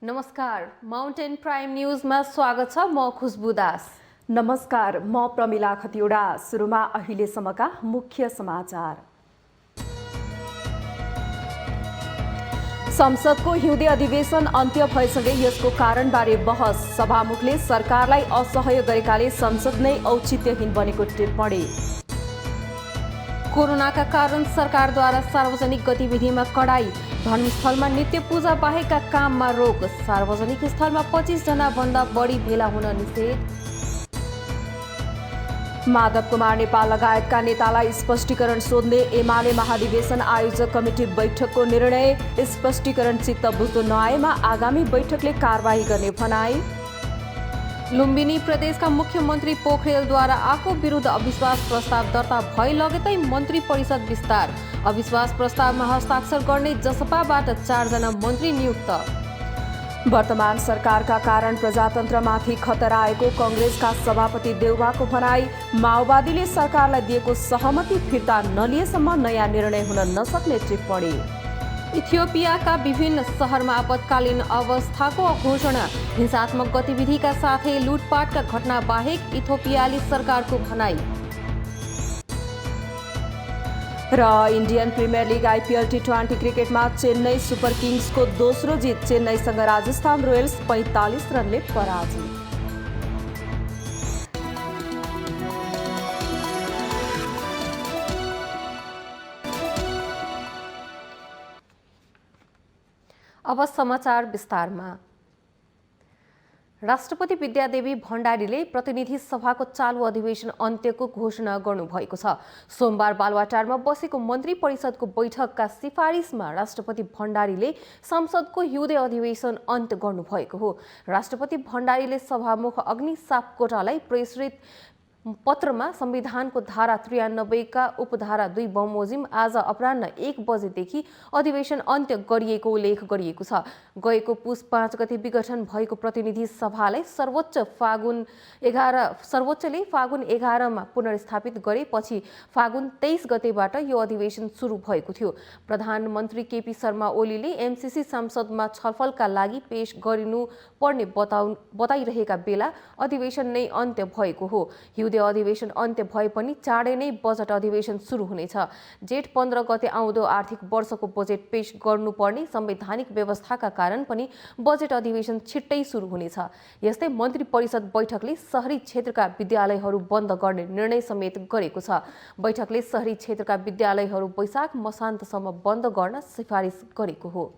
नमस्कार, mountain prime न्यूजमा स्वागत छ। म खुशबु दास। नमस्कार, म प्रमिला खतिवडा। सुरुमा अहिलेसम्मका मुख्य समाचार। संसदको हिउँदे अधिवेशन अन्त्य भएसँगै यसको कारणबारे बहस। सभामुखले सरकारलाई असहयोग गरेकाले संसद नै औचित्यहीन बनेको टिप्पणी। कोरोनाका कारण सरकारद्वारा सार्वजनिक गतिविधिमा कडाई। धर्मस्थलमा नित्य पूजा बाहेकका काममा रोक। सार्वजनिक स्थलमा 25 जना भन्दा बढी भेला हुन निषेध। माधव कुमार नेपाल लगायतका नेतालाई स्पष्टीकरण सोध्ने एमाले महाधिवेशन आयोजक कमिटी बैठकको निर्णय। स्पष्टीकरण चित्त बुझ्दो नआएमा आगामी बैठकले कारबाही गर्ने भनाई। लुम्बिनी प्रदेशका मुख्यमन्त्री पोखरेलद्वारा आफू विरुद्ध अविश्वास प्रस्ताव दर्ता भए लगतै मन्त्री परिषद विस्तार। अविश्वास प्रस्तावमा हस्ताक्षर गर्ने जसपाबाट 4 जना मन्त्री नियुक्त। वर्तमान सरकारका कारण प्रजातन्त्रमाथि खतरा आएको कांग्रेसका सभापति देउवाको भनाई। माओवादीले सरकारलाई दिएको सहमति फिर्ता नलिएसम्म नयाँ निर्णय हुन नसक्ने टिप्पणी। इथियोपियाका विभिन्न शहरमा आपतकालीन अवस्थाको घोषणा। हिंसात्मक गतिविधिका साथै लुटपाटका घटना बाहेक इथियोपियाली सरकारको भनाई। र इन्डियन प्रिमियर लिग आइपिएल टी20 क्रिकेटमा चेन्नई सुपर किङ्सको दोस्रो जित। चेन्नईसँग राजस्थान रोयल्स 45 रनले पराजित। अब समाचार विस्तारमा। राष्ट्रपति विद्यादेवी भण्डारीले प्रतिनिधि सभाको चालु अधिवेशन अन्त्यको घोषणा गर्नुभएको छ। सोमबार बालुवाटारमा बसेको मन्त्री परिषदको बैठकका सिफारिसमा राष्ट्रपति भण्डारीले संसदको हिउँदे अधिवेशन अन्त्य गर्नुभएको हो। राष्ट्रपति भण्डारीले सभामुख अग्नि सापकोटालाई प्रेरित पत्रमा संविधानको धारा 93 का उपधारा 2 बमोजिम आज अपराह्न 1 बजेदेखि अधिवेशन अन्त्य गरिएको उल्लेख गरिएको छ। गएको पुस 5 गते विघटन भएको प्रतिनिधि सभालाई सर्वोच्चले फागुन 11 मा पुनर्स्थापित गरेपछि फागुन 23 गतेबाट यो अधिवेशन सुरु भएको थियो। प्रधानमन्त्री केपी शर्मा ओलीले एमसीसी संसदमा छलफलका लागि पेश गरिनुपर्ने बताइरहेका बेला अधिवेशन नै अन्त्य भएको हो। अधिवेशन अन्त्य भए पनि चाँडै नै बजेट अधिवेशन सुरु हुनेछ। जेठ 15 गते आउँदो आर्थिक वर्षको बजेट पेश गर्नुपर्ने संवैधानिक व्यवस्थाका कारण पनि बजेट अधिवेशन छिट्टै सुरु हुनेछ। यस्तै मन्त्री परिषद बैठकले शहरी क्षेत्रका विद्यालयहरू बन्द गर्ने निर्णय समेत गरेको छ। बैठकले शहरी क्षेत्रका विद्यालयहरू वैशाख मसान्तसम्म बन्द गर्न सिफारिस गरेको हो।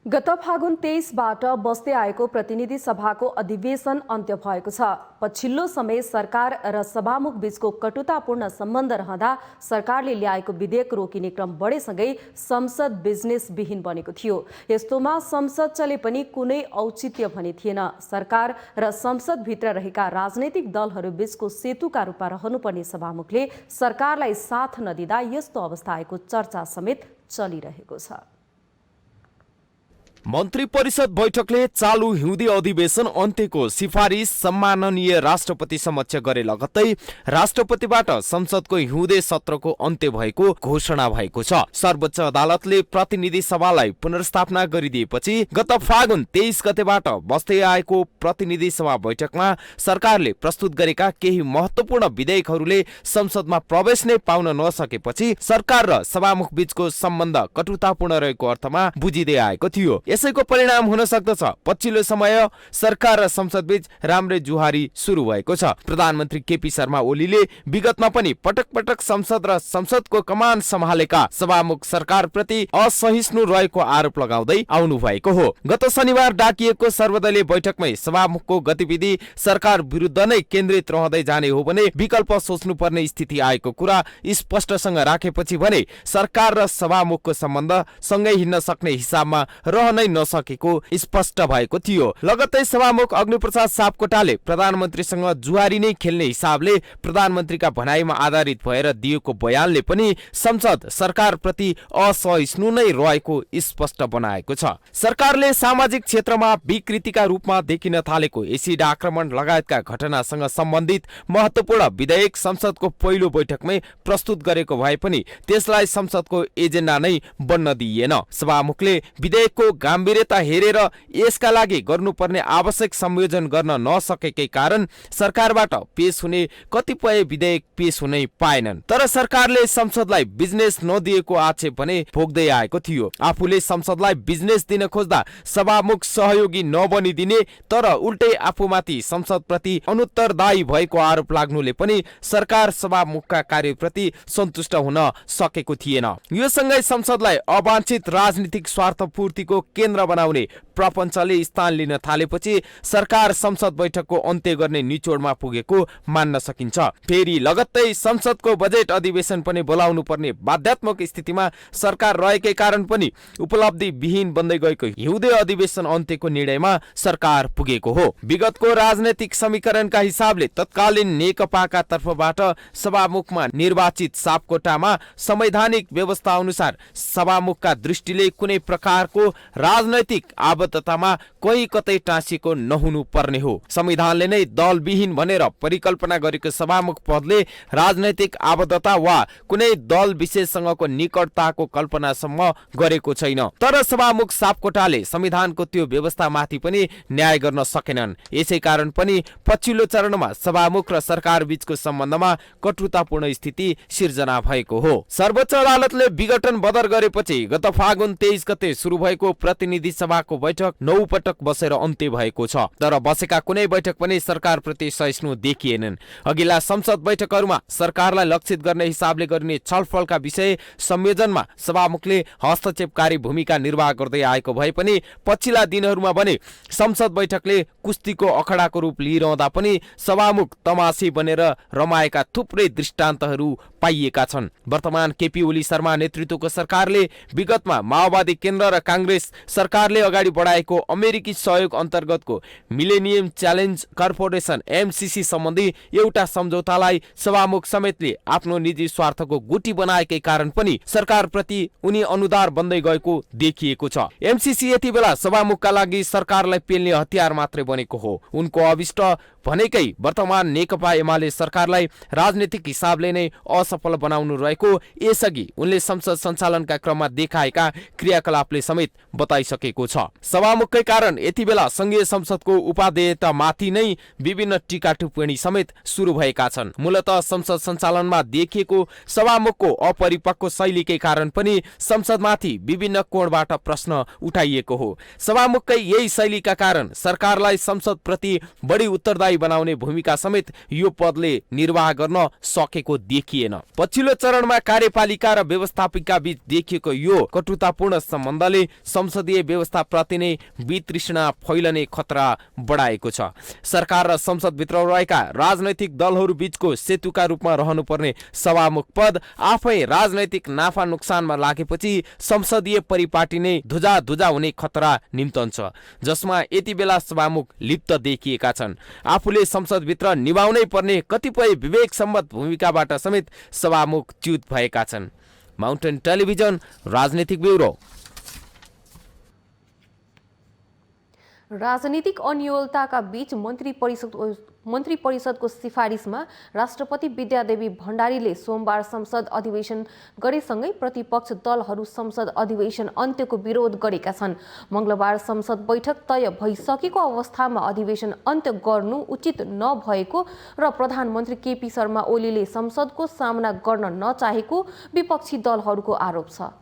गत फागुन 23 बाट बस्दै आएको प्रतिनिधि सभाको अधिवेशन अन्त्य भएको छ। पछिल्लो समय सरकार र सभामुख बीचको कटुतापूर्ण सम्बन्ध रहँदा सरकारले ल्याएको विधेयक रोकिने क्रम बढेसँगै संसद बिजनेस विहीन बनेको थियो। यस्तोमा संसद चले पनि कुनै औचित्य भने थिएन। सरकार र संसदभित्र रहेका राजनैतिक दलहरू बीचको सेतुका रूपमा रहनुपर्ने सभामुखले सरकारलाई साथ नदिँदा यस्तो अवस्था आएको चर्चा समेत चलिरहेको छ। मन्त्री परिषद बैठकले चालु हिउँदे अधिवेशन अन्त्यको सिफारिस सम्माननीय राष्ट्रपति समक्ष गरे लगत्तै राष्ट्रपतिबाट संसदको हिउँदे सत्रको अन्त्य भएको घोषणा भएको छ। सर्वोच्च अदालतले प्रतिनिधि सभालाई पुनर्स्थापना गरिदिएपछि गत फागुन 23 गतेबाट बस्दै आएको प्रतिनिधि सभा बैठकमा सरकारले प्रस्तुत गरेका केही महत्त्वपूर्ण विधेयकहरूले संसदमा प्रवेश नै पाउन नसकेपछि सरकार र सभामुख बीचको सम्बन्ध कटुतापूर्ण रहेको अर्थमा बुझिँदै आएको थियो। यसैको परिणाम हुन सक्दछ पछिल्लो समय सरकार र संसद बीच राम्रै जुहारी सुरु भएको छ। प्रधानमन्त्री केपी शर्मा ओलीले विगतमा पनि पटक पटक संसद र संसदको कमान सम्हालेका सभामुख सरकारप्रति असहिष्णु रहेको आरोप लगाउँदै आउनु भएको हो। गत शनिबार डाकिएको सर्वदलीय बैठकमै सभामुखको गतिविधि सरकार विरुद्ध नै केन्द्रित रहँदै जाने हो भने विकल्प सोच्नुपर्ने स्थिति आएको कुरा स्पष्टसँग राखेपछि भने सरकार र सभामुखको सम्बन्ध सँगै हिँड्न सक्ने हिसाबमा रहनै नसकेको स्पष्ट भएको थियो। लगत्तै सभामुख अग्निप्रसाद सापकोटाले प्रधानमन्त्रीसँग जुहारी नै खेल्ने हिसाबले प्रधानमन्त्रीका भनाइमा आधारित भएर दिएको बयानले पनि संसद सरकारप्रति असहिष्णु नै रहेको स्पष्ट बनाएको छ। सरकारले सामाजिक क्षेत्रमा विकृतिका रूपमा देखिन थालेको एसिड आक्रमण लगायतका घटनासँग सम्बन्धित महत्त्वपूर्ण विधेयक संसदको पहिलो बैठकमै प्रस्तुत गरेको भए पनि त्यसलाई संसदको एजेन्डा नै बन्न दिइएन। सभामुखले विधेयकको गम्भीरता हेरेर यसका लागि गर्नुपर्ने आवश्यक संयोजन गर्न नसकेकै कारण सरकारबाट पेश हुने कतिपय विधेयक पेश हुनै पाएनन्। तर सरकारले संसदलाई बिजनेस नदिएको आक्षेप भने भोग्दै आएको थियो। आफूले संसदलाई बिजनेस दिन खोज्दा सभामुख सहयोगी नबनिदिने तर उल्टै आफूमाथि संसदप्रति अनुत्तरदायी भएको आरोप लाग्नुले पनि सरकार सभामुखका कार्यप्रति सन्तुष्ट हुन सकेको थिएन। यो सँगै संसदलाई अवांछित राजनीतिक स्वार्थपूर्तिको केन्द्र बनाउने प्रपञ्चले स्थान लिन थालेपछि सरकार संसद बैठकको अन्त्य गर्ने निचोडमा पुगेको मान्न सकिन्छ। फेरि लगत्तै संसदको बजेट अधिवेशन पनि बोलाउनु पर्ने बाध्यात्मक स्थितिमा सरकार रहेकै कारण पनि उपलब्धि विहीन बन्दै गएको हिउँदे अधिवेशन अन्त्यको निर्णयमा सरकार पुगेको हो। विगतको राजनैतिक समीकरणका हिसाबले तत्कालीन नेकपाका तर्फबाट सभामुखमा निर्वाचित सापकोटामा संवैधानिक व्यवस्था अनुसार सभामुखका दृष्टिले कुनै प्रकारको राजनैतिक आबद्धतामा कोही कतै टाँसिएको नहुनु पर्ने हो। संविधानले नै दलविहीन भनेर परिकल्पना गरेको सभामुख पदले राजनैतिक आबद्धता वा कुनै दल विशेषसँगको निकटताको कल्पनासम्म गरेको छैन। तर सभामुख सापकोटाले संविधानको त्यो व्यवस्थामाथि पनि न्याय गर्न सकेनन्। यसै कारण पनि पछिल्लो चरणमा सभामुख र सरकार बीचको सम्बन्धमा कटुतापूर्ण स्थिति सिर्जना भएको हो। सर्वोच्च अदालतले विघटन बदर गरेपछि गत फागुन 23 गते सुरु भएको प्रतिनिधि सभाको बैठक 9 पटक बसेर अन्त्य भएको छ। तर बसेका कुनै बैठक पनि सरकारप्रति सहिष्णु देखिएनन्। अघिल्ला संसद बैठकहरूमा सरकारलाई लक्षित गर्ने हिसाबले गरिने छलफलका विषय संयोजनमा सभामुखले हस्तक्षेपकारी भूमिका निर्वाह गर्दै आएको भए पनि पछिल्ला दिनहरूमा भने संसद बैठकले कुस्तीको अखडाको रूप लिइरहँदा पनि सभामुख तमासी बनेर रमाएका थुप्रै दृष्टान्तहरू पाइएका छन्। वर्तमान केपी ओली शर्मा नेतृत्वको सरकारले विगतमा माओवादी केन्द्र र कांग्रेस सरकारले अगाडि बढाएको अमेरिकी सहयोग अन्तर्गतको मिलेनियम च्यालेन्ज कर्पोरेसन एमसीसी सम्बन्धी एउटा सम्झौतालाई सभामुख समेतले आफ्नो निजी स्वार्थको गुटी बनाएकै कारण पनि सरकारप्रति उनी अनुदार बन्दै गएको देखिएको छ। एमसीसी यति बेला सभामुखका लागि सरकारलाई पेल्ने हतियार मात्रै बनेको हो। उनको अभिष्ट भनेकै वर्तमान नेकपा एमाले सरकारलाई राजनीतिक हिसाबले नै असफल बनाउनु रहेको यसअघि उनले संसद सञ्चालनका क्रममा देखाएका क्रियाकलापले समेत बताइसकेको छ। सभामुखकै कारण यति बेला संघीय संसदको उपाध्यक्षता माथि नै विभिन्न टीका टिप्पणी समेत सुरु भएका छन्। मूलतः संसद सञ्चालनमा देखिएको सभामुखको अपरिपक्व शैलीकै कारण पनि संसदमाथि विभिन्न कोणबाट प्रश्न उठाइएको हो। सभामुखकै यही शैलीका कारण सरकारलाई संसदप्रति बढी उत्तरदायी बनाउने भूमिका समेत यो पदले निर्वाह गर्न सकेको देखिएन। पछिल्लो चरणमा कार्यपालिका र व्यवस्थापिका बीच देखिएको यो कटुतापूर्ण सम्बन्धले संसदीय व्यवस्थाप्रति नै वितृष्णा फैलने खतरा बढाएको छ। सरकार र संसदभित्र रहेका राजनैतिक दलहरू बीचको सेतुका रूपमा रहनुपर्ने सभामुख पद आफै राजनैतिक नाफा नोक्सानमा लागेपछि संसदीय परिपाटी नै धुजा हुने खतरा निम्तन्छ, जसमा यति बेला सभामुख लिप्त देखिएका छन्। आफूले संसदभित्र निभाउनै पर्ने कतिपय विवेक सम्मत भूमिकाबाट समेत सभामुख च्युत भएका छन्। माउन्टेन टेलिभिजन राजनीतिक ब्युरो। राजनीतिक अनियोलताका बीच मन्त्री परिषदको सिफारिसमा राष्ट्रपति विद्यादेवी भण्डारीले सोमबार संसद अधिवेशन गरेसँगै प्रतिपक्ष दलहरू संसद अधिवेशन अन्त्यको विरोध गरेका छन्। मंगलबार संसद बैठक तय भइसकेको अवस्थामा अधिवेशन अन्त्य गर्नु उचित नभएको र प्रधानमन्त्री केपी शर्मा ओलीले संसदको सामना गर्न नचाहेको विपक्षी दलहरूको आरोप छ।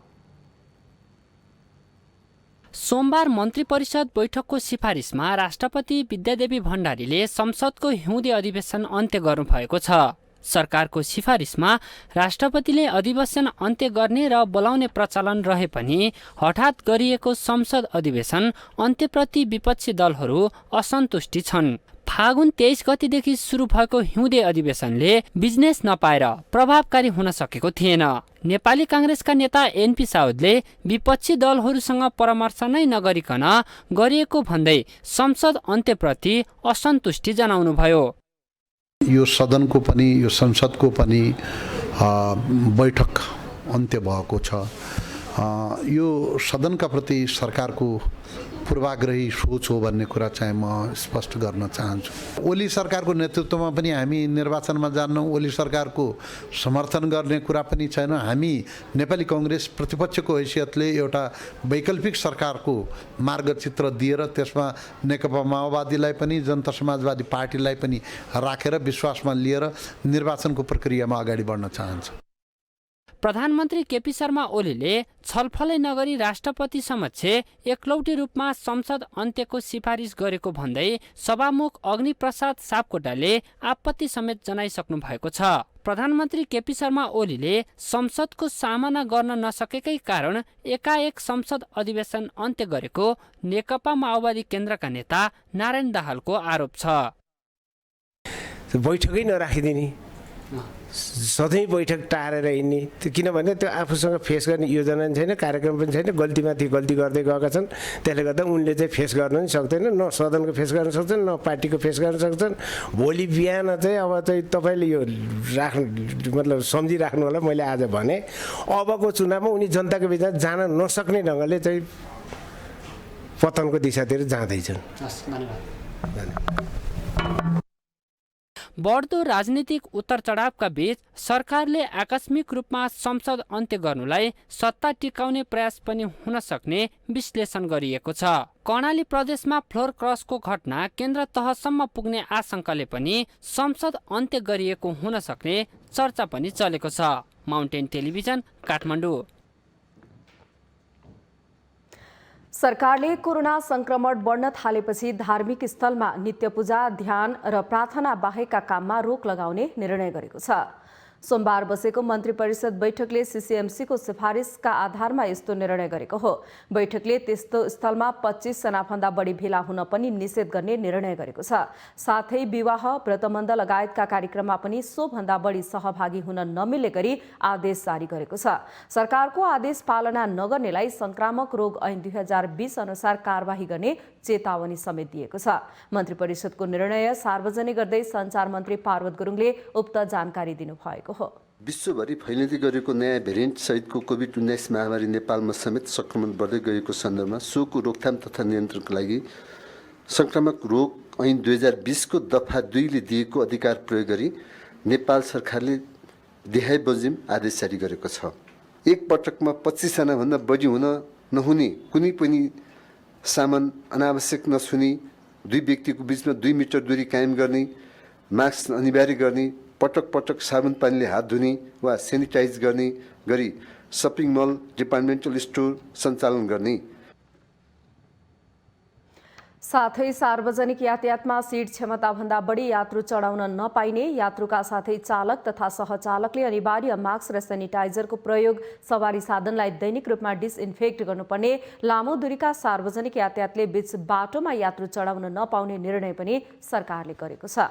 सोमबार मन्त्री परिषद बैठकको सिफारिसमा राष्ट्रपति विद्यादेवी भण्डारीले संसदको हिउँदे अधिवेशन अन्त्य गर्नुभएको छ। सरकारको सिफारिसमा राष्ट्रपतिले अधिवेशन अन्त्य गर्ने र बोलाउने प्रचलन रहे पनि हठात गरिएको संसद अधिवेशन अन्त्यप्रति विपक्षी दलहरू असन्तुष्टि छन्। फागुन 23 गतिदेखि सुरु भएको हिउँदे अधिवेशनले बिजनेस नपाएर प्रभावकारी हुन सकेको थिएन। नेपाली काङ्ग्रेसका नेता एनपी साउदले विपक्षी दलहरूसँग परामर्श नै नगरिकन गरिएको भन्दै संसद अन्त्यप्रति असन्तुष्टि जनाउनुभयो। यो सदनको पनि यो संसदको पनि बैठक अन्त्य भएको छ। यो सदनका प्रति सरकारको पूर्वाग्रही सोच हो भन्ने कुरा चाहिँ म स्पष्ट गर्न चाहन्छु। ओली सरकारको नेतृत्वमा पनि हामी निर्वाचनमा जान्नौँ, ओली सरकारको समर्थन गर्ने कुरा पनि छैन। हामी नेपाली काङ्ग्रेस प्रतिपक्षको हैसियतले एउटा वैकल्पिक सरकारको मार्गचित्र दिएर त्यसमा नेकपा माओवादीलाई पनि जनता समाजवादी पार्टीलाई पनि राखेर विश्वासमा लिएर निर्वाचनको प्रक्रियामा अगाडि बढ्न चाहन्छु। प्रधानमन्त्री केपी शर्मा ओलीले छलफलै नगरी राष्ट्रपति समक्ष एकलौटी रूपमा संसद अन्त्यको सिफारिस गरेको भन्दै सभामुख अग्निप्रसाद सापकोटाले आपत्ति समेत जनाइसक्नु भएको छ। प्रधानमन्त्री केपी शर्मा ओलीले संसदको सामना गर्न नसकेकै कारण एकाएक संसद अधिवेशन अन्त्य गरेको नेकपा माओवादी केन्द्रका नेता नारायण दाहालको आरोप छ। बैठकै नराखिदिने, सधैँ बैठक टारेर हिँड्ने, किनभने त्यो आफूसँग फेस गर्ने योजना पनि छैन, कार्यक्रम पनि छैन, गल्तीमाथि गल्ती गर्दै गएका छन्। त्यसले गर्दा उनले चाहिँ फेस गर्न पनि सक्दैन, न सदनको फेस गर्न सक्छन्, न पार्टीको फेस गर्न सक्छन्। भोलि बिहान चाहिँ अब चाहिँ तपाईँले यो मतलब सम्झिराख्नु होला, मैले आज भने अबको चुनावमा उनी जनताको बिचमा जान नसक्ने ढङ्गले चाहिँ पतनको दिशातिर जाँदैछन्। बढ्दो राजनीतिक उतार चढावका बीच सरकारले आकस्मिक रूपमा संसद अन्त्य गर्नुलाई सत्ता टिकाउने प्रयास पनि हुन सक्ने विश्लेषण गरिएको छ। कर्णाली प्रदेशमा फ्लोर क्रसको घटना केन्द्र तहसम्म पुग्ने आशंकाले पनि संसद अन्त्य गरिएको हुन सक्ने चर्चा पनि चलेको छ। Mountain television, Kathmandu. सरकारले कोरोना संक्रमण बढ्न थालेपछि धार्मिक स्थलमा नित्य पूजा, ध्यान र प्रार्थना बाहेकका काममा रोक लगाउने निर्णय गरेको छ। सोमबार बसेको मन्त्री परिषद बैठकले सीसीएमसीको सिफारिसका आधारमा यस्तो निर्णय गरेको हो। बैठकले त्यस्तो स्थलमा 25 जनाभन्दा बढी भेला हुन पनि निषेध गर्ने निर्णय गरेको छ। साथै विवाह, व्रतबन्ध लगायतका कार्यक्रममा पनि सोभन्दा बढी सहभागी हुन नमिल्ने गरी आदेश जारी गरेको छ। सरकारको आदेश पालना नगर्नेलाई संक्रामक रोग ऐन 2020 अनुसार कारबाही गर्ने चेतावनी समेत दिएको छ। मन्त्री परिषदको निर्णय सार्वजनिक गर्दै सञ्चार मन्त्री पार्वत गुरुङले उक्त जानकारी दिनुभएको हो। विश्वभरि फैलिँदै गरेको नयाँ भेरिएन्ट सहितको कोभिड-19 महामारी नेपालमा समेत संक्रमण बढ्दै गएको सन्दर्भमा सोको रोकथाम तथा नियन्त्रणको लागि संक्रामक रोग ऐन 2020 को दफा 2 ले दिएको अधिकार प्रयोग गरी नेपाल सरकारले देहाय बजिम आदेश जारी गरेको छ। एक पटकमा 25 जना भन्दा बढी हुन नहुने, कुनै पनि सामान अनावश्यक नछुने, दुई व्यक्तिको बीचमा 2 मिटर दूरी कायम गर्ने, मास्क अनिवार्य गर्ने, पटक पटक साबुन पानीले हात धुने वा सेनिटाइज गर्ने गरी सपिङ मल, डिपार्टमेन्टल स्टोर सञ्चालन गर्ने। साथै सार्वजनिक यातायातमा सीट क्षमताभन्दा बढी यात्रु चढाउन नपाइने, यात्रुका साथै चालक तथा सहचालकले अनिवार्य मास्क र सेनिटाइजरको प्रयोग, सवारी साधनलाई दैनिक रूपमा डिसइन्फेक्ट गर्नुपर्ने, लामो दूरीका सार्वजनिक यातायातले बीच बाटोमा यात्रु चढाउन नपाउने निर्णय पनि सरकारले गरेको छ।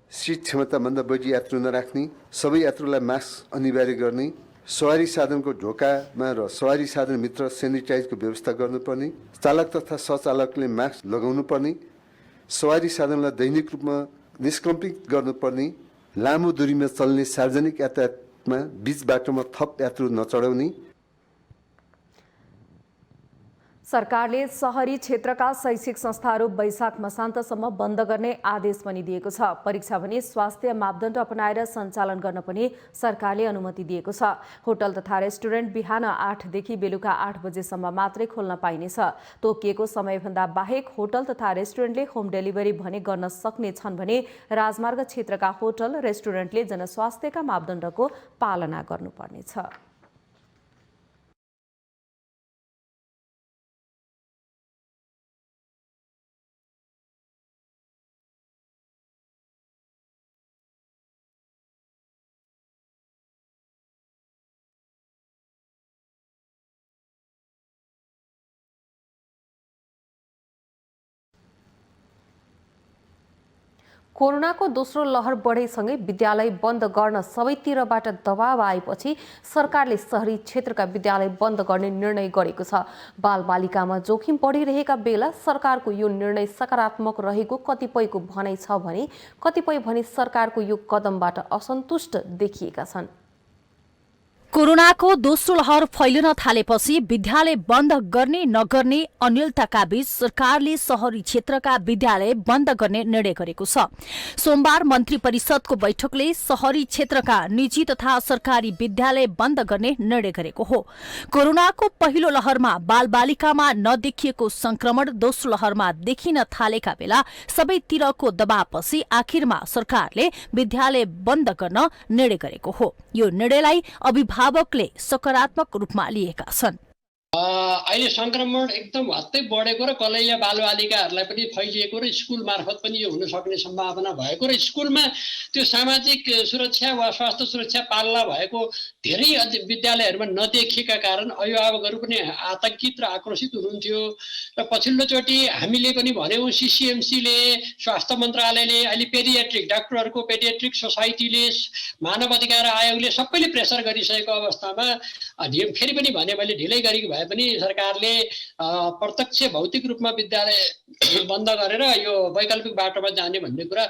सीट क्षमताभन्दा बढी यात्रु नराख्ने, सबै यात्रुलाई मास्क अनिवार्य गर्ने, सवारी साधनको ढोकामा र सवारी साधनभित्र सेनिटाइजको व्यवस्था गर्नुपर्ने, चालक तथा सहचालकले मास्क लगाउनुपर्ने, सवारी साधनलाई दैनिक रूपमा निष्कम्पित गर्नुपर्ने, लामो दूरीमा चल्ने सार्वजनिक यातायातमा बीच बाटोमा थप यात्रु नचढाउने। सरकारले शहरी क्षेत्रका शैक्षिक संस्थाहरू वैशाख मसान्तसम्म बन्द गर्ने आदेश पनि दिएको छ। परीक्षा भने स्वास्थ्य मापदण्ड अपनाएर सञ्चालन गर्न पनि सरकारले अनुमति दिएको छ। होटल तथा रेस्टुरेन्ट बिहान 8 देखि बेलुका 8 बजेसम्म मात्रै खोल्न पाइनेछ। तोकिएको समयभन्दा बाहेक होटल तथा रेस्टुरेन्टले होम डेलिभरी भने गर्न सक्ने छन् भने राजमार्ग क्षेत्रका होटल रेस्टुरेन्टले जनस्वास्थ्यका मापदण्डको पालना गर्नुपर्नेछ। कोरोनाको दोस्रो लहर बढेसँगै विद्यालय बन्द गर्न सबैतिरबाट दबाव आएपछि सरकारले शहरी क्षेत्रका विद्यालय बन्द गर्ने निर्णय गरेको छ। बालबालिकामा जोखिम बढिरहेका बेला सरकारको यो निर्णय सकारात्मक रहेको कतिपयको भनाइ छ भने कतिपय भने सरकारको यो कदमबाट असन्तुष्ट देखिएका छन्। कोरोनाको दोस्रो लहर फैलिन थालेपछि विद्यालय बन्द गर्ने नगर्ने अनिलताका बीच सरकारले शहरी क्षेत्रका विद्यालय बन्द गर्ने निर्णय गरेको छ। सोमबार मन्त्री परिषदको बैठकले शहरी क्षेत्रका निजी तथा सरकारी विद्यालय बन्द गर्ने निर्णय गरेको हो। कोरोनाको पहिलो लहरमा बालबालिकामा नदेखिएको संक्रमण दोस्रो लहरमा देखिन थालेका बेला सबैतिरको दबावपछि आखिरमा सरकारले विद्यालय बन्द गर्न निर्णय गरेको हो। यो निर्णयलाई अभिभावकले सकारात्मक रूपमा लिएका छन्। अहिले संक्रमण एकदम हत्तै बढेको र कलैया बालबालिकाहरूलाई पनि फैलिएको र स्कुल मार्फत पनि यो हुन सक्ने सम्भावना भएको र स्कुलमा त्यो सामाजिक सुरक्षा वा स्वास्थ्य सुरक्षा पालना भएको धेरै विद्यालयहरूमा नदेखिएका कारण अभिभावकहरू पनि आतंकित र आक्रोशित हुनुहुन्थ्यो। र पछिल्लोचोटि हामीले पनि भन्यौँ, सिसिएमसीले, स्वास्थ्य मन्त्रालयले, अहिले पेडियाट्रिक डाक्टरहरूको पेडियाट्रिक सोसाइटीले, मानव अधिकार आयोगले सबैले प्रेसर गरिसकेको अवस्थामा फेरि पनि भने मैले ढिलै गरेको भए पनि सरकारले प्रत्यक्ष भौतिक रूपमा विद्यालय बन्द गरेर यो वैकल्पिक बाटोमा जाने भन्ने कुरा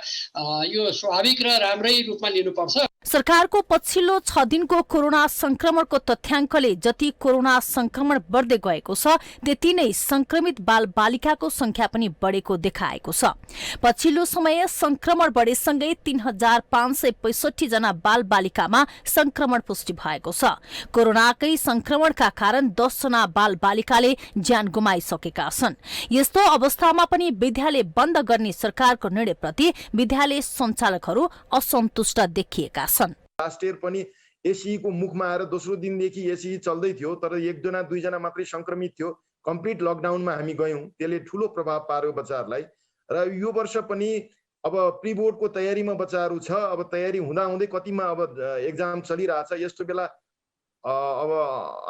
यो स्वाभाविक र राम्रै रूपमा लिनुपर्छ। सरकारको पछिल्लो 6 दिनको कोरोना संक्रमणको तथ्याङ्कले जति कोरोना संक्रमण बढ्दै गएको छ त्यति नै संक्रमित बालबालिकाको संख्या पनि बढेको देखाएको छ। पछिल्लो समय संक्रमण बढेसँगै 3565 जना बालबालिकामा संक्रमण पुष्टि भएको छ। कोरोनाकै संक्रमणका कारण 10 जना बालबालिकाले ज्यान गुमाइसकेका छन्। यस्तो अवस्थामा पनि विद्यालय बन्द गर्ने सरकारको निर्णयप्रति विद्यालय सञ्चालकहरू असन्तुष्ट देखिएका छन्। लास्ट इयर पनि एसीको मुखमा आएर दोस्रो दिनदेखि एसी चल्दै थियो, तर 1 2 जना मात्रै संक्रमित थियो। कम्प्लिट लकडाउनमा हामी गयौँ, त्यसले ठुलो प्रभाव पार्यो बच्चाहरूलाई। र यो वर्ष पनि अब प्री बोर्डको तयारीमा बच्चाहरू छ। अब तयारी हुँदाहुँदै कतिमा अब एक्जाम चलिरहेछ। यस्तो बेला अब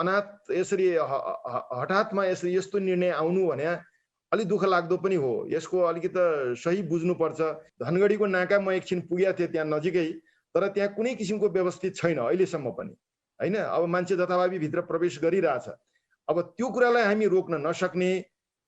अनाथ यसरी हठातमा यस्तो निर्णय आउनु भने अलिक दुःख लाग्दो पनि हो। यसको अलिकति सही बुझ्नुपर्छ। धनगढीको नाका म एकछिन पुगेको थिएँ, त्यहाँ नजिकै, तर त्यहाँ कुनै किसिमको व्यवस्थित छैन अहिलेसम्म पनि, हैन। अब मान्छे जथाभावी भित्र प्रवेश गरिरहेछ। अब त्यो कुरालाई हामी रोक्न नसक्ने,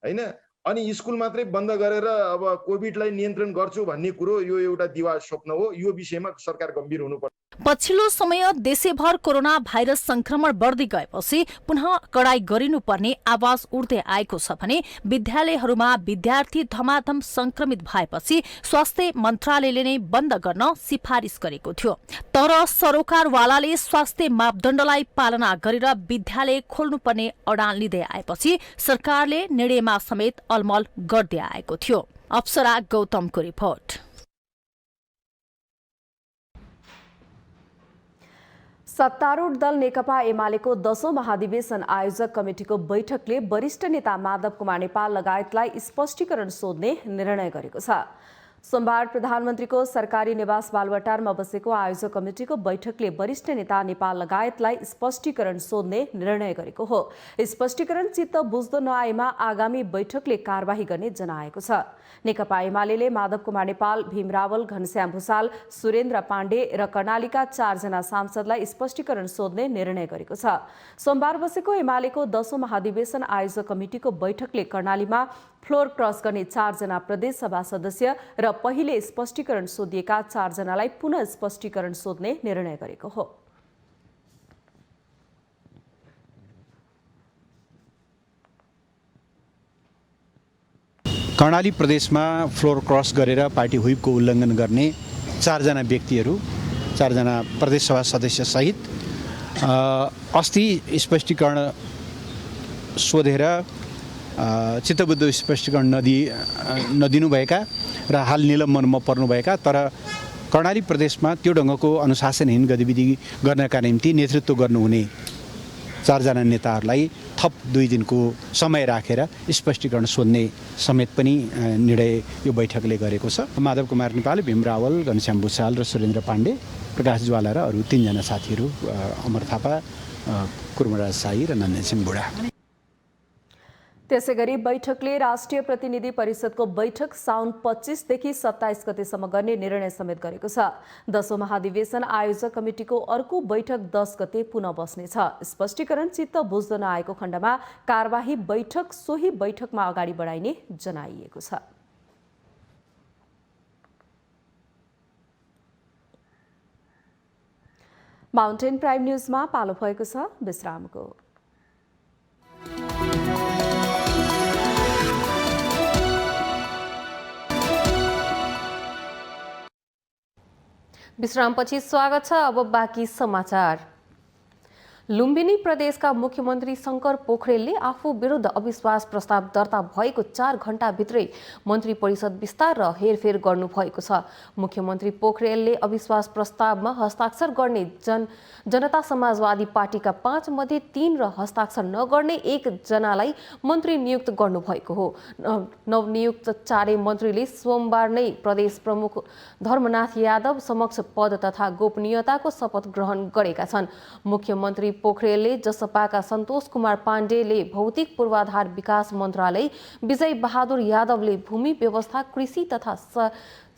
हैन। अनि स्कुल मात्रै बन्द गरेर अब कोभिडलाई नियन्त्रण गर्छु भन्ने कुरो यो एउटा दिवा स्वप्न हो। यो विषयमा सरकार गम्भीर हुनुपर्छ। पछिल्लो समय देशैभर कोरोना भाइरस संक्रमण बढ्दै गएपछि पुनः कडाई गरिनुपर्ने आवाज उठ्दै आएको छ भने विद्यालयहरूमा विद्यार्थी धमाधम संक्रमित भएपछि स्वास्थ्य मन्त्रालयले नै बन्द गर्न सिफारिस गरेको थियो। तर सरोकारवालाले स्वास्थ्य मापदण्डलाई पालना गरेर विद्यालय खोल्नुपर्ने अडान लिँदै आएपछि सरकारले निर्णयमा समेत अलमल गर्दै आएको थियो। अप्सरा गौतमको रिपोर्ट। सत्तारूढ दल नेकपा एमालेको 10औं महाधिवेशन आयोजक कमिटिको बैठकले वरिष्ठ नेता माधव कुमार नेपाल लगायतलाई स्पष्टीकरण सोध्ने निर्णय गरेको छ। सोमबार प्रधानमन्त्रीको सरकारी निवास बालुवाटारमा बसेको आयोजक कमिटिको बैठकले वरिष्ठ नेता नेपाल लगायतलाई स्पष्टीकरण सोध्ने निर्णय गरेको हो। स्पष्टीकरण चित्त बुझ्दो नआएमा आगामी बैठकले कारबाही गर्ने जनाएको छ। नेकपा एमालेले माधव कुमार नेपाल, भीम रावल, घनश्याम भुसाल, सुरेन्द्र पाण्डे र कर्णालीका 4 जना सांसदलाई स्पष्टीकरण सोध्ने निर्णय गरेको छ। सोमबार बसेको एमालेको 10औं महाधिवेशन आयोजक कमिटिको बैठकले कर्णालीमा फ्लोर क्रस गर्ने 4 जना प्रदेश सभा सदस्य र पहिले स्पष्टीकरण सोधिएका 4 जनालाई पुनः स्पष्टीकरण सोध्ने निर्णय गरेको हो। कर्णाली प्रदेशमा फ्लोर क्रस गरेर पार्टी व्हिपको उल्लङ्घन गर्ने 4 जना व्यक्तिहरू, 4 जना प्रदेश सभा सदस्य सहित अस्ति स्पष्टीकरण सोधेर चित्तबुद्ध स्पष्टीकरण नदिनुभएका र हाल निलम्बनमा पर्नुभएका तर कर्णाली प्रदेशमा त्यो ढङ्गको अनुशासनहीन गतिविधि गर्नका निम्ति नेतृत्व गर्नुहुने 4 जना नेताहरूलाई थप 2 दिनको समय राखेर स्पष्टीकरण सोध्ने समेत पनि निर्णय यो बैठकले गरेको छ। माधव कुमार नेपाल, भीम रावल, घनश्याम भुसाल र सुरेन्द्र पाण्डे, प्रकाश ज्वाला र अरू 3 जना साथीहरू, अमर थापा, कुर्मराज साई र नन्दन सिंह बुढा। त्यसैगरी बैठकले राष्ट्रिय प्रतिनिधि परिषदको बैठक साउन 25 देखि 27 गतेसम्म गर्ने निर्णय समेत गरेको छ। 10औं महाधिवेशन आयोजक कमिटिको अर्को बैठक 10 गते पुनः बस्नेछ। स्पष्टीकरण चित्त बुझ्दो नआएको खण्डमा कारबाही बैठक सोही बैठकमा अगाडि बढाइने जनाइएको छ। माउन्टेन प्राइम न्यूजमा पालो भएको छ विश्रामको। विश्रामपछि स्वागत छ। अब बाँकी समाचार। लुम्बिनी प्रदेशका मुख्यमन्त्री शंकर पोखरेलले आफू विरुद्ध अविश्वास प्रस्ताव दर्ता भएको 4 घण्टाभित्रै मन्त्री परिषद विस्तार र हेरफेर गर्नुभएको छ। मुख्यमन्त्री पोखरेलले अविश्वास प्रस्तावमा हस्ताक्षर गर्ने जनता समाजवादी पार्टीका 5 मध्ये 3 र हस्ताक्षर नगर्ने 1 जनालाई मन्त्री नियुक्त गर्नुभएको हो। नवनियुक्त 4 मन्त्रीले सोमबार नै प्रदेश प्रमुख धर्मनाथ यादव समक्ष पद तथा गोपनीयताको शपथ ग्रहण गरेका छन्। मुख्यमन्त्री पोखरेलले जसपाका सन्तोष कुमार पाण्डेले भौतिक पूर्वाधार विकास मन्त्रालय, विजय बहादुर यादवले भूमि व्यवस्था कृषि तथा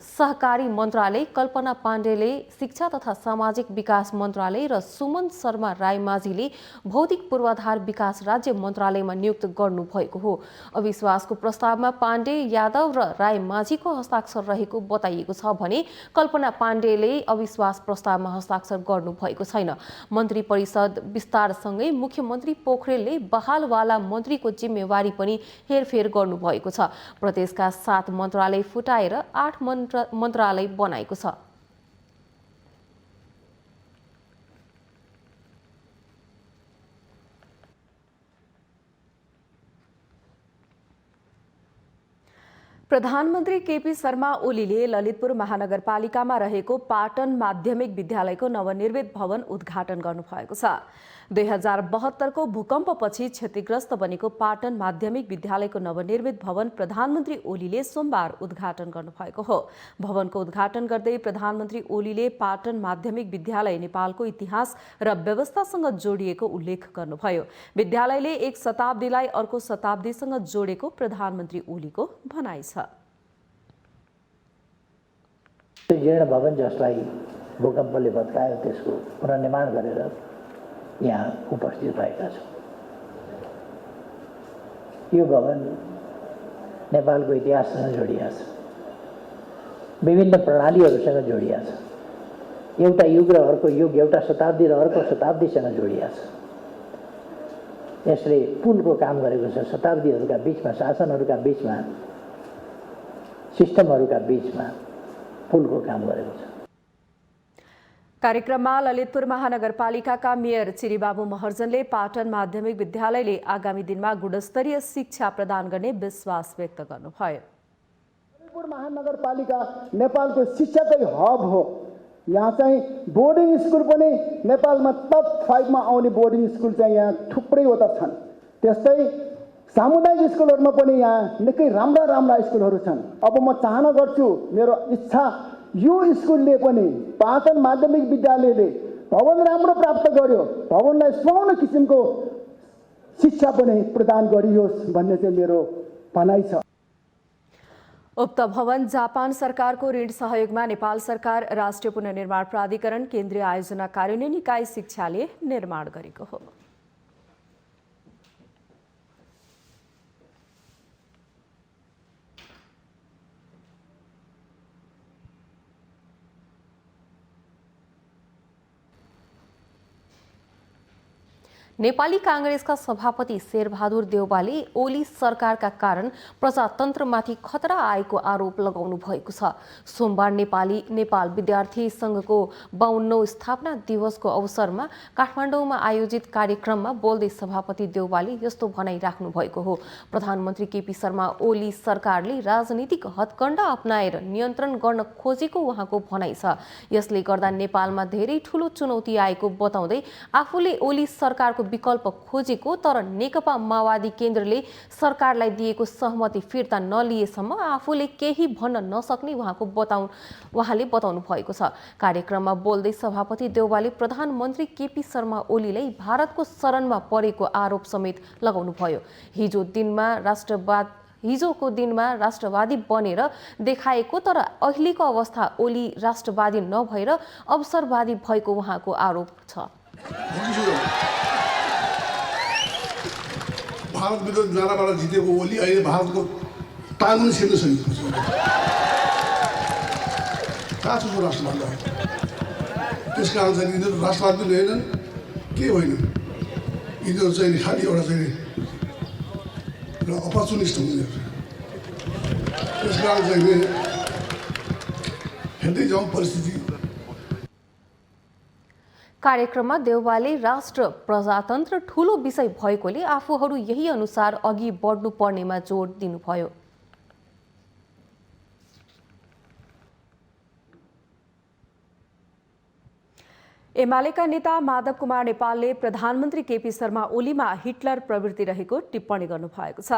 सहकारी मन्त्रालय, कल्पना पाण्डेले शिक्षा तथा सामाजिक विकास मन्त्रालय र सुमन शर्मा रायमाझीले भौतिक पूर्वाधार विकास राज्य मन्त्रालयमा नियुक्त गर्नुभएको हो। अविश्वासको प्रस्तावमा पाण्डे, यादव र रायमाझीको हस्ताक्षर रहेको बताइएको छ भने कल्पना पाण्डेले अविश्वास प्रस्तावमा हस्ताक्षर गर्नुभएको छैन। मन्त्री परिषद विस्तारसँगै मुख्यमन्त्री पोखरेलले बहालवाला मन्त्रीको जिम्मेवारी पनि हेरफेर गर्नुभएको छ। प्रदेशका 7 मन्त्रालय फुटाएर 8 मन्त्रालय बनाएको छ। प्रधानमन्त्री केपी शर्मा ओलीले ललितपुर महानगरपालिकामा रहेको पाटन माध्यमिक विद्यालयको नवनिर्मित भवन उद्घाटन गर्नुभएको छ। 2072 को भूकम्पपछि क्षतिग्रस्त बनेको पाटन माध्यमिक विद्यालयको नवनिर्मित भवन प्रधानमन्त्री ओलीले सोमबार उद्घाटन गर्नुभएको हो। भवनको उद्घाटन गर्दै प्रधानमन्त्री ओलीले पाटन माध्यमिक विद्यालय नेपालको इतिहास र व्यवस्थासँग जोडिएको उल्लेख गर्नुभयो। विद्यालयले एक शताब्दीलाई अर्को शताब्दीसँग जोडेको प्रधानमन्त्री ओलीको भनाइ छ। जीर्ण भवन जसलाई भूकम्पले भत्कायो त्यसको पुनर्निर्माण गरेर यहाँ उपस्थित भएका छौँ। यो भवन नेपालको इतिहाससँग जोडिएको छ, विभिन्न प्रणालीहरूसँग जोडिएको छ, एउटा युग र अर्को युग, एउटा शताब्दी र अर्को शताब्दीसँग जोडिएको छ। यसले पुलको काम गरेको छ, शताब्दीहरूका बीचमा, शासनहरूका बीचमा, सिस्टमहरूका बीचमा पुलको काम गरेको छ। कार्यक्रममा ललितपुर महानगरपालिकाका मेयर चिरीबाबु महर्जनले पाटन माध्यमिक विद्यालयले आगामी दिनमा गुणस्तरीय शिक्षा प्रदान गर्ने विश्वास व्यक्त गर्नुभयो। ललितपुर महानगरपालिका नेपालको शिक्षाकै हब हो। यहाँ चाहिँ बोर्डिङ स्कुल पनि नेपालमा टप 5 मा आउने बोर्डिङ स्कुल चाहिँ यहाँ थुप्रैवटा छन्। त्यस्तै सामुदायिक स्कुलहरुमा पनि यहाँ निकै राम्रा राम्रा स्कुलहरू छन्। अब म चाहना गर्छु, मेरो इच्छा, यो स्कुलले पनि पाटन माध्यमिक विद्यालयले भवन राम्रो प्राप्त गर्यो, भवनलाई सुहाउने किसिमको शिक्षा पनि प्रदान गरियोस् भन्ने चाहिँ मेरो भनाइ छ। उक्त भवन जापान सरकारको ऋण सहयोगमा नेपाल सरकार, राष्ट्रिय पुनर्निर्माण प्राधिकरण, केन्द्रीय आयोजना कार्यान्वयन इकाइ शिक्षाले निर्माण गरेको हो। नेपाली कांग्रेसका सभापति शेरबहादुर देउवाले ओली सरकारका कारण प्रजातन्त्रमाथि खतरा आएको आरोप लगाउनु भएको छ। सोमबार नेपाल विद्यार्थी संघको 52औं स्थापना दिवसको अवसरमा काठमाडौँमा आयोजित कार्यक्रममा बोल्दै सभापति देउवाले यस्तो भनाइ राख्नु भएको हो। प्रधानमन्त्री केपी शर्मा ओली सरकारले राजनीतिक हथकण्डा अपनाएर नियन्त्रण गर्न खोजेको उहाँको भनाइ छ। यसले गर्दा नेपालमा धेरै ठूलो चुनौती आएको बताउँदै आफूले ओली सरकारको सरकारको विकल्प खोजेको, तर नेकपा माओवादी केन्द्रले सरकारलाई दिएको सहमति फिर्ता नलिएसम्म आफूले केही भन्न नसक्ने उहाँले बताउनु भएको छ। कार्यक्रममा बोल्दै सभापति देउवाले प्रधानमन्त्री केपी शर्मा ओलीलाई भारतको शरणमा परेको आरोप समेत लगाउनुभयो। हिजोको दिनमा राष्ट्रवादी बनेर देखाएको, तर अहिलेको अवस्था ओली राष्ट्रवादी नभएर अवसरवादी भएको उहाँको आरोप छ। भारत विरुद्ध नाराबाट जितेको ओली अहिले भारतको टाङ पनि छिर्न सकेको छ। कहाँ छ राष्ट्रवाद? त्यस कारण चाहिँ यिनीहरू राष्ट्रवाद पनि होइनन्, के होइन। यिनीहरू चाहिँ खालि एउटा चाहिँ अपर्चुनिस्ट हुँदैन। त्यस कारण चाहिँ हेर्दै जाउँ परिस्थिति। कार्यक्रममा देउवाले राष्ट्र प्रजातन्त्र ठूलो विषय भएकोले आफूहरू यही अनुसार अघि बढ्नु पर्नेमा जोड दिनुभयो। एमालेका नेता माधव कुमार नेपालले प्रधानमन्त्री केपी शर्मा ओलीमा हिटलर प्रवृत्ति रहेको टिप्पणी गर्नुभएको छ।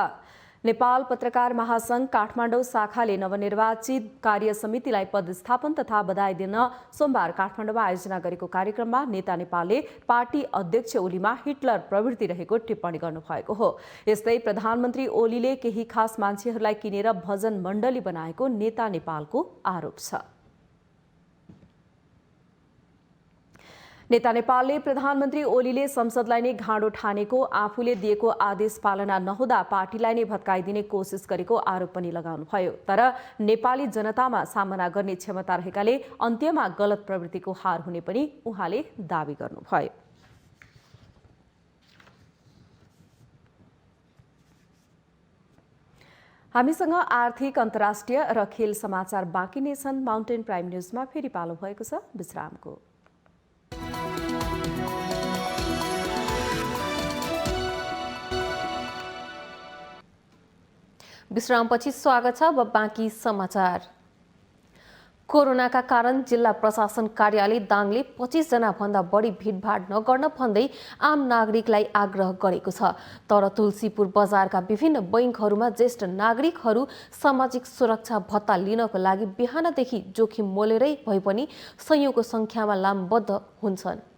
नेपाल पत्रकार महासंघ काठमाडौँ शाखाले नवनिर्वाचित कार्य समितिलाई पदस्थापन तथा बधाई दिन सोमबार काठमाडौँमा आयोजना गरेको कार्यक्रममा नेता नेपालले पार्टी अध्यक्ष ओलीमा हिटलर प्रवृत्ति रहेको टिप्पणी गर्नुभएको हो। यस्तै प्रधानमन्त्री ओलीले केही खास मान्छेहरूलाई किनेर भजन मण्डली बनाएको नेता नेपालको आरोप छ। नेता नेपालले प्रधानमन्त्री ओलीले संसदलाई नै घाँडो ठानेको, आफूले दिएको आदेश पालना नहुँदा पार्टीलाई नै भत्काइदिने कोसिस गरेको आरोप पनि लगाउनुभयो। तर नेपाली जनतामा सामना गर्ने क्षमता रहेकाले अन्त्यमा गलत प्रवृत्तिको हार हुने पनि उहाँले दावी गर्नुभयो। हामीसँग आर्थिक, अन्तर्राष्ट्रिय र खेल समाचार बाँकी नै छन्। माउन्टेन प्राइम न्युजमा फेरि पालो भएको छ विश्रामको। विश्रामपछि स्वागत छ। अब बाँकी समाचार। कोरोनाका कारण जिल्ला प्रशासन कार्यालय दाङले 25 जना भन्दा बढी भिडभाड नगर्न भन्दै आम नागरिकलाई आग्रह गरेको छ। तर तुलसीपुर बजारका विभिन्न बैंकहरूमा ज्येष्ठ नागरिकहरू सामाजिक सुरक्षा भत्ता लिनको लागि बिहानदेखि जोखिम मोलेरै भए पनि सयौंको संख्यामा लामबद्ध हुन्छन्।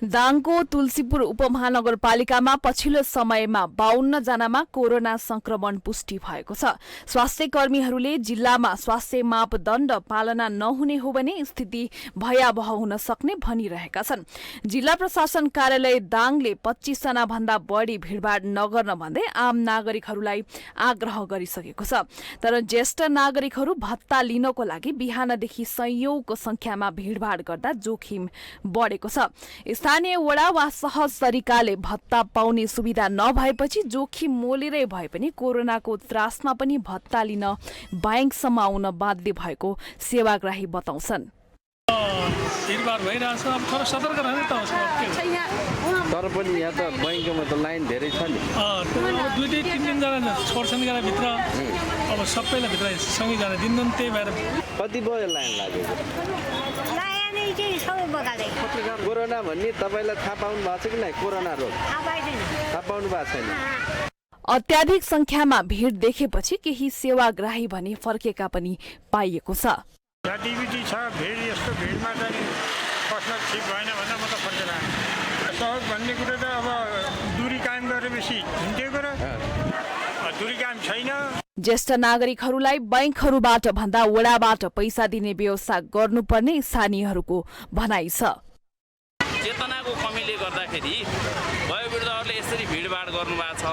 दाङको तुलसीपुर उपमहानगरपालिकामा पछिल्लो समयमा 52 जनामा कोरोना संक्रमण पुष्टि भएको छ। स्वास्थ्य कर्मीहरूले जिल्लामा स्वास्थ्य मापदण्ड पालना नहुने हो भने स्थिति भयावह हुन सक्ने भनिरहेका छन्। जिल्ला प्रशासन कार्यालय दाङले 25 जना भन्दा बढी भिडभाड नगर्न भन्दै आम नागरिकहरूलाई आग्रह गरिसकेको छ। तर ज्येष्ठ नागरिकहरू भत्ता लिनको लागि बिहानदेखि सयौंको संख्यामा भिडभाड गर्दा जोखिम बढेको छ। स्थानीय वडा वा सहज तरिकाले भत्ता पाउने सुविधा नभएपछि जोखिम मोलेरै भए पनि कोरोनाको त्रासमा पनि भत्ता लिन बैंकसम्म आउन बाध्य भएको सेवाग्राही बताउँछन्। तर पनि यहाँ त बैंकमा त लाइन धेरै छ नि। 2-3 जना छोड्छन् gara भित्र, अब सबैलाई भित्र सँगै जाने दिनदिन त्यही भएर कति भयो लाइन लागेको? कोरोना भन्ने तपाईलाई थाहा पाउनु भएको छ कि नै? कोरोना रोग थाहा पाउनु भएको छैन। अत्याधिक संख्यामा भिड देखेपछि केही सेवाग्राही भने फर्केका पनि पाइएको छ। एक्टिभिटी छ, भिड यस्तो भिडमा चाहिँ बस्न ठिक भएन भनेर म त फर्केर आएँ। सहज भन्ने कुरा त अब दूरी कायम गरेपछि हिँडेको र दूरी कायम छैन। ज्येष्ठ नागरिकहरूलाई बैंकहरूबाट भन्दा वडाबाट पैसा दिने व्यवस्था गर्नुपर्ने स्थानीयहरूको भनाइ छ। चेतनाको कमीले गर्दाखेरि वयोवृद्धहरूले यसरी भिडभाड गर्नुभएको छ।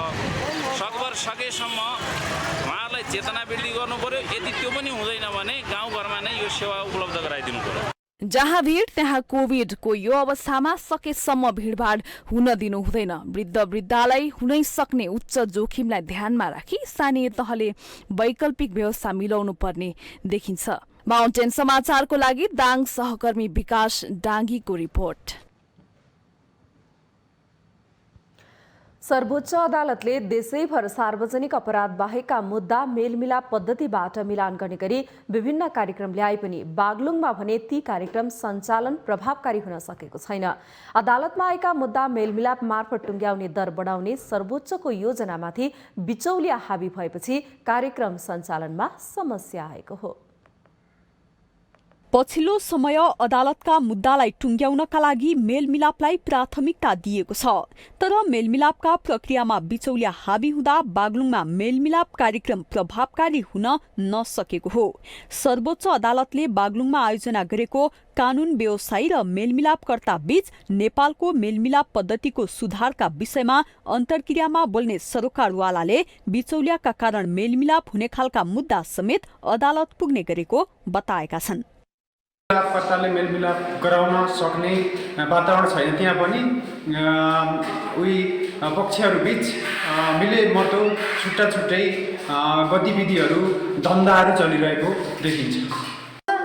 सकभर सकेसम्म उहाँहरूलाई चेतना वृद्धि गर्नु पर्यो। यदि त्यो पनि हुँदैन भने गाउँघरमा नै यो सेवा उपलब्ध गराइदिनु पर्यो। जहाँ भिड त्यहाँ कोभिडको यो अवस्थामा सकेसम्म भिडभाड हुन दिनु हुँदैन। वृद्ध वृद्धालाई हुनै सक्ने उच्च जोखिमलाई ध्यानमा राखी स्थानीय तहले वैकल्पिक व्यवस्था मिलाउनु पर्ने देखिन्छ। माउन्टेन समाचारको लागि दाङ सहकर्मी विकास डाङ्गीको रिपोर्ट। सर्वोच्च अदालतले देशैभर सार्वजनिक अपराध बाहेकका मुद्दा मेलमिलाप पद्धतिबाट मिलान गर्ने गरी विभिन्न कार्यक्रम ल्याए पनि बागलुङमा भने ती कार्यक्रम सञ्चालन प्रभावकारी हुन सकेको छैन। अदालतमा आएका मुद्दा मेलमिलाप मार्फत टुङ्ग्याउने दर बढाउने सर्वोच्चको योजनामाथि बिचौलिया हावी भएपछि कार्यक्रम सञ्चालनमा समस्या आएको हो। पछिल्लो समय अदालतका मुद्दालाई टुङ्ग्याउनका लागि मेलमिलापलाई प्राथमिकता दिएको छ, तर मेलमिलापका प्रक्रियामा बिचौलिया हावी हुँदा बागलुङमा मेलमिलाप कार्यक्रम प्रभावकारी हुन नसकेको हो। सर्वोच्च अदालतले बागलुङमा आयोजना गरेको कानून व्यवसायी र मेलमिलापकर्ता बीच नेपालको मेलमिलाप पद्धतिको सुधारका विषयमा अन्तर्क्रियामा बोल्ने सरोकारवालाले बिचौलियाका कारण मेलमिलाप हुने खालका मुद्दा समेत अदालत पुग्ने गरेको बताएका छन्। मेलमिलापकर्ताले मेलमिलाप गराउन सक्ने वातावरण छैन। त्यहाँ पनि पक्षहरू बीच मिलेमतो छुट्टा छुट्टै गतिविधिहरू धन्दाहरू चलिरहेको देखिन्छ।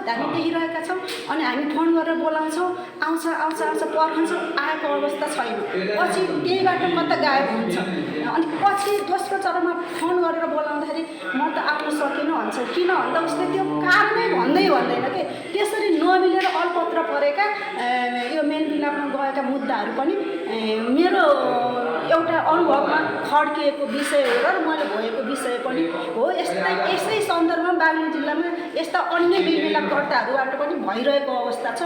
हामी देखिरहेका छौँ अनि हामी फोन गरेर बोलाउँछौँ, आउँछ आउँछ आउँछ पर्खन्छौँ, आएको अवस्था छैन। पछि त्यहीबाट कता गायब हुन्छ अनि पछि दोस्रो चरणमा फोन गरेर बोलाउँदाखेरि म त आउन सकिनँ भन्छ। किन भन्दा उसले त्यो कारणै भन्दैन कि त्यसरी नमिलेर अलपत्र परेका यो मेलमिलापमा गएका मुद्दाहरू पनि मेरो एउटा अनुभवमा खड्किएको विषय हो र मैले भएको विषय पनि हो। यसै सन्दर्भमा बागलुङ जिल्लामा यस्ता अन्य मेलमिलापकर्ताहरूबाट पनि भइरहेको अवस्था छ।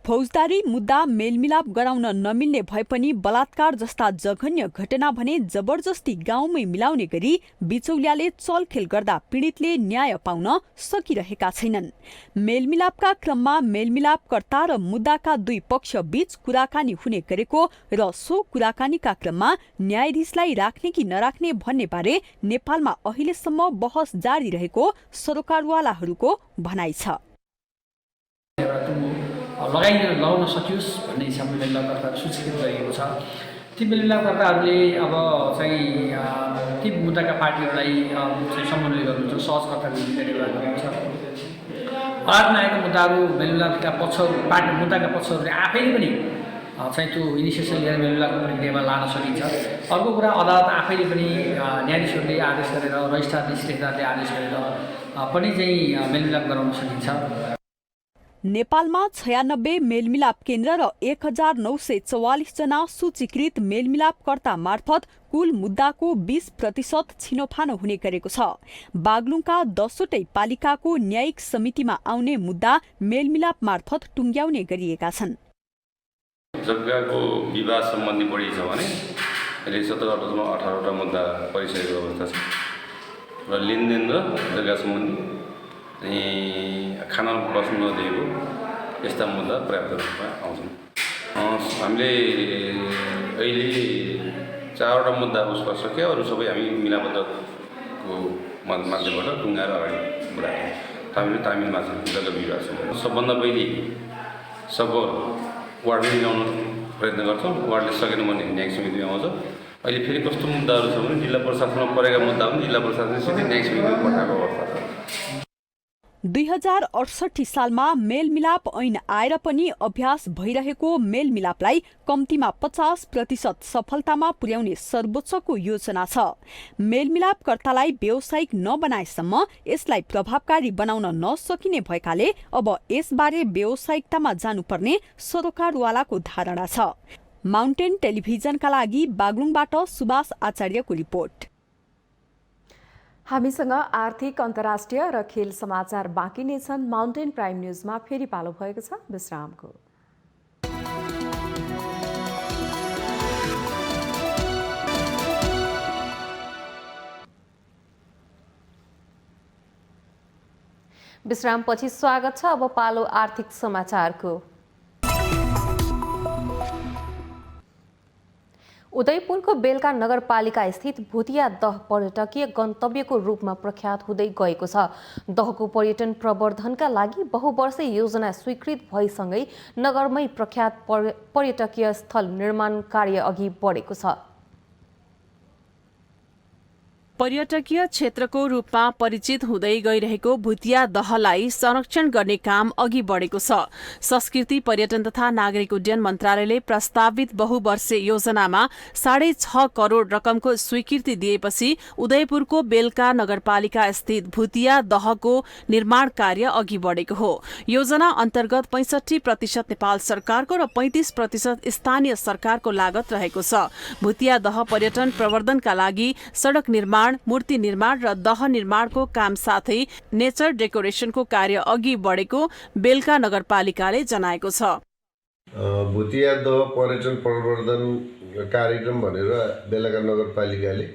फौजदारी मुद्दा मेलमिलाप गराउन नमिल्ने भए पनि बलात्कार जस्ता जघन्य घटना भने जबरजस्ती गाउँमै मिलाउने गरी बिचौलियाले चलखेल गर्दा पीडितले न्याय पाउन सकिरहेका छैनन्। मेलमिलापका क्रममा मेलमिलापकर्ता र मुद्दाका दुई पक्ष बीच कुराकानी हुने गरेको र सो कुराकानीका क्रममा न्यायाधीशलाई राख्ने कि नराख्ने भन्ने बारे नेपालमा अहिलेसम्म बहस जारी रहेको सरोकारवालाहरूको भनाइ छ। लगाउन सकियोस् भन्ने हिसाबले मेलमिलापकर्ताहरू सूचीकृत गरिएको छ। ती मेलमिलापकर्ताहरूले अब चाहिँ ती मुद्दाका पार्टीहरूलाई समन्वय गर्नुहुन्छ, सहजकर्ताहरू गरिरहेको छ। अदालतमा आएका मुद्दाहरू मेलमिलापका पक्षहरू मुद्दाका पक्षहरूले आफैले पनि चाहिँ त्यो इनिसिएसन लिएर मेलमिलापको प्रक्रियामा लान सकिन्छ। अर्को कुरा अदालत आफैले पनि न्यायाधीशहरूले आदेश गरेर रजिस्ट्रारले सिलेक्टरले आदेश गरेर पनि चाहिँ मेलमिलाप गराउन सकिन्छ। नेपालमा 96 मेलमिलाप केन्द्र र 1944 जना सूचीकृत मेलमिलापकर्ता मार्फत कुल मुद्दाको 20% छिनोफानो हुने गरेको छ। बागलुङका 10वटै पालिकाको न्यायिक समितिमा आउने मुद्दा मेलमिलाप मार्फत टुङ्ग्याउने गरिएका छन्। जग्गाको विवाद सम्बन्धी बढी छ भने अहिले 17-18वटा मुद्दा परिसकेको अवस्था छ र लेनदेन र जग्गा सम्बन्धी खाना बस्नु नदिएको यस्ता मुद्दा पर्याप्त रूपमा आउँछन्। हामीले अहिले 4वटा मुद्दा उसमा सक्यो, अरू सबै हामी मिलाबद्धको माध्यमबाट टुङ्गाएर अगाडि बढायौँ। तामिलमा छ जग्गा विवाद छ। सबभन्दा पहिले सबभर वार्डले मिलाउन प्रयत्न गर्छौँ। वार्डले सकेन भने न्यायिक समितिमा आउँछ। अहिले फेरि कस्तो मुद्दाहरू छ भने जिल्ला प्रशासनमा परेका मुद्दा पनि जिल्ला प्रशासनले सिधै न्यायिक समितिमा पठाएको अवस्था छ। 2068 सालमा मेलमिलाप ऐन आएर पनि अभ्यास भइरहेको मेलमिलापलाई कम्तीमा 50% सफलतामा पुर्याउने सर्वोच्चको योजना छ। मेलमिलापकर्तालाई व्यावसायिक नबनाएसम्म यसलाई प्रभावकारी बनाउन नसकिने भएकाले अब यसबारे व्यावसायिकतामा जानुपर्ने सरोकारवालाको धारणा छ। माउन्टेन टेलिभिजनका लागि बागलुङबाट सुभाष आचार्यको रिपोर्ट। हामीसँग आर्थिक, अन्तर्राष्ट्रिय र खेल समाचार बाँकी नै छन्। माउन्टेन प्राइम न्युजमा फेरि पालो भएको छ विश्रामको। विश्रामपछि स्वागत छ। अब पालो आर्थिक समाचारको। उदयपुरको बेलका नगरपालिका स्थित भुटिया दह पर्यटकीय गन्तव्यको रूपमा प्रख्यात हुँदै गएको छ। दहको पर्यटन प्रवर्धनका लागि बहुवर्षीय योजना स्वीकृत भएसँगै नगरमै प्रख्यात पर्यटकीय स्थल निर्माण कार्य अघि बढेको छ। पर्यटकीय क्षेत्रको रूपमा परिचित हुँदै गइरहेको भुतिया दहलाई संरक्षण गर्ने काम अघि बढेको छ। संस्कृति पर्यटन तथा नागरिक उड्डयन मन्त्रालयले प्रस्तावित बहुवर्षीय योजनामा 6.5 करोड़ रकमको स्वीकृति दिएपछि उदयपुरको बेलका नगरपालिका स्थित भुतिया दहको निर्माण कार्य अघि बढेको हो। योजना अन्तर्गत 65% नेपाल सरकारको र 35% स्थानीय सरकारको लागत रहेको छ। भुतिया दह पर्यटन प्रवर्धनका लागि सड़क निर्माण, मूर्ति निर्माण र दह निर्माणको काम साथै नेचर डेकोरेसनको कार्य अघि बढेको बेलका नगरपालिकाले जनाएको छ। भुतिया दह पर्यटन प्रवर्धन कार्यक्रम भनेर बेलका नगरपालिकाले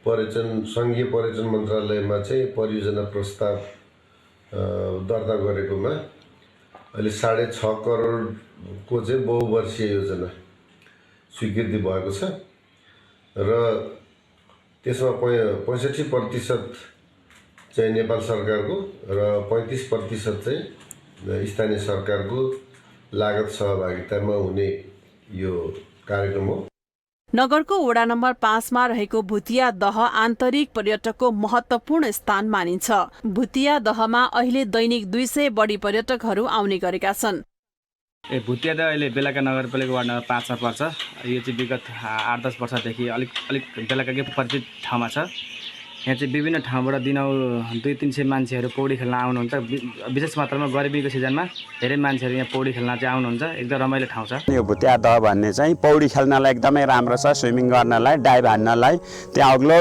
संघीय पर्यटन मन्त्रालयमा चाहिँ परियोजना प्रस्ताव दर्ता गरेकोमा अहिले 6.5 करोडको चाहिँ बहुवर्षीय योजना स्वीकृति भएको छ र त्यसमा 65% चाहिँ नेपाल सरकारको र 35% चाहिँ स्थानीय सरकारको लागत सहभागितामा हुने यो कार्यक्रम हो। नगरको वडा नम्बर 5 मा रहेको भुतिया दह आन्तरिक पर्यटकको महत्वपूर्ण स्थान मानिन्छ। भुतिया दहमा अहिले दैनिक 200 बढी पर्यटकहरू आउने गरेका छन्। भुतिया दह अहिले बेलका नगरपालिका वार्ड नम्बर 5 मा पर्छ। यो चाहिँ विगत 8-10 वर्षदेखि अलिक बेलकाकै परिचित ठाउँमा छ। यहाँ चाहिँ विभिन्न ठाउँबाट दिनहुँ 200-300 मान्छेहरू पौडी खेल्न आउनुहुन्छ। विशेष मात्रामा गर्मीको सिजनमा धेरै मान्छेहरू यहाँ पौडी खेल्न चाहिँ आउनुहुन्छ। एकदम रमाइलो ठाउँ छ। यो भुतिया दह भन्ने चाहिँ पौडी खेल्नलाई एकदमै राम्रो छ, स्विमिङ गर्नलाई, डाइभ हान्नलाई। त्यहाँ अग्लो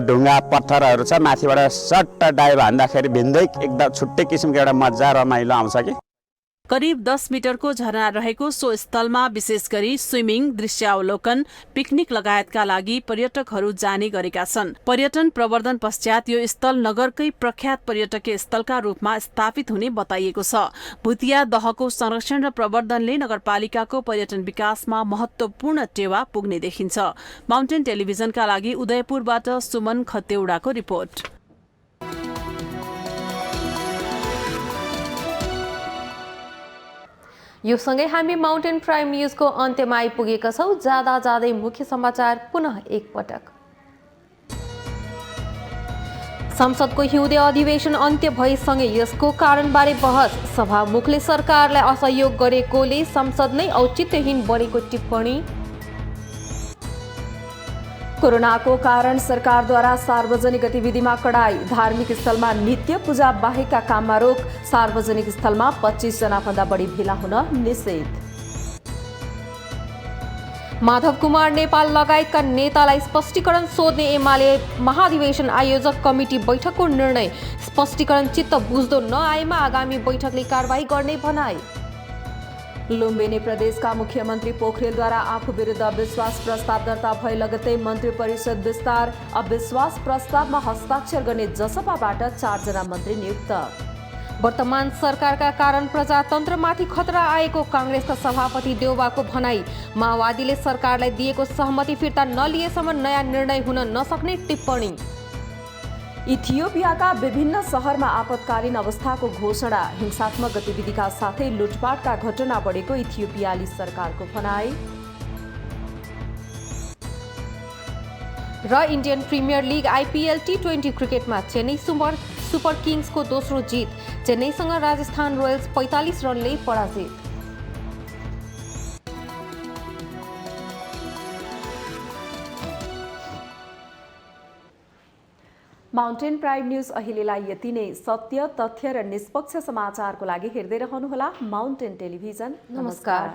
ढुङ्गा पत्थरहरू छ, माथिबाट सट्ट डाइभ हान्दाखेरि भिन्दै एकदम छुट्टै किसिमको एउटा मजा रमाइलो आउँछ कि। करिब 10 मिटरको झरना रहेको सो स्थलमा विशेष गरी स्विमिङ, दृश्यावलोकन, पिकनिक लगायतका लागि पर्यटकहरू जाने गरेका छन्। पर्यटन प्रवर्धन पश्चात यो स्थल नगरकै प्रख्यात पर्यटकीय स्थलका रूपमा स्थापित हुने बताइएको छ। भुतिया दहको संरक्षण र प्रवर्धनले नगरपालिकाको पर्यटन विकासमा महत्वपूर्ण टेवा पुग्ने देखिन्छ। माउन्टेन टेलिभिजनका लागि उदयपुरबाट सुमन खतेउडाको रिपोर्ट। यो सँगै हामी माउन्टेन प्राइम न्यूजको अन्त्यमा आइपुगेका छौं। जाँदै मुख्य समाचार पुनः एकपटक। संसदको हिउँदे अधिवेशन अन्त्य भएसँगै यसको कारणबारे बहस। सभामुखले सरकारलाई असहयोग गरेकोले संसद नै औचित्यहीन बनेको टिप्पणी। कोरोनाको कारण सरकारद्वारा सार्वजनिक गतिविधिमा कडाई। धार्मिक स्थलमा नित्य पूजा बाहेकका काममा रोक। सार्वजनिक स्थलमा 25 जना भन्दा बढी भेला हुन निषेध। माधव कुमार नेपाल लगायतका नेतालाई स्पष्टीकरण सोध्ने एमाले महाधिवेशन आयोजक कमिटी बैठकको निर्णय। स्पष्टीकरण चित्त बुझ्दो नआएमा आगामी बैठकले कारबाही गर्ने भनाई। लुम्बिनी प्रदेशका मुख्यमन्त्री पोखरेलद्वारा आफू विरुद्ध अविश्वास प्रस्ताव दर्ता भए लगत्तै मन्त्री परिषद विस्तार। अविश्वास प्रस्तावमा हस्ताक्षर गर्ने जसपाबाट 4 जना मन्त्री नियुक्त। वर्तमान सरकारका कारण प्रजातन्त्रमाथि खतरा आएको कांग्रेसका सभापति देउबाको भनाई। माओवादीले सरकारलाई दिएको सहमति फिर्ता नलिएसम्म नयाँ निर्णय हुन नसक्ने टिप्पणी। इथियोपियाका विभिन्न शहरमा आपतकालीन अवस्थाको घोषणा। हिंसात्मक गतिविधिका साथै लुटपाटका घटना बढेको इथियोपियाली सरकारको भनाई। र Indian premier league IPL T20 क्रिकेटमा चेन्नई सुपर किङ्सको दोस्रो जित। चेन्नईसँग राजस्थान रोयल्स 45 रनले पराजित। माउन्टेन प्राइम न्यूज अहिलेलाई यति नै। सत्य, तथ्य र निष्पक्ष समाचारको लागि हेर्दै रहनुहोला माउन्टेन टेलिभिजन। नमस्कार।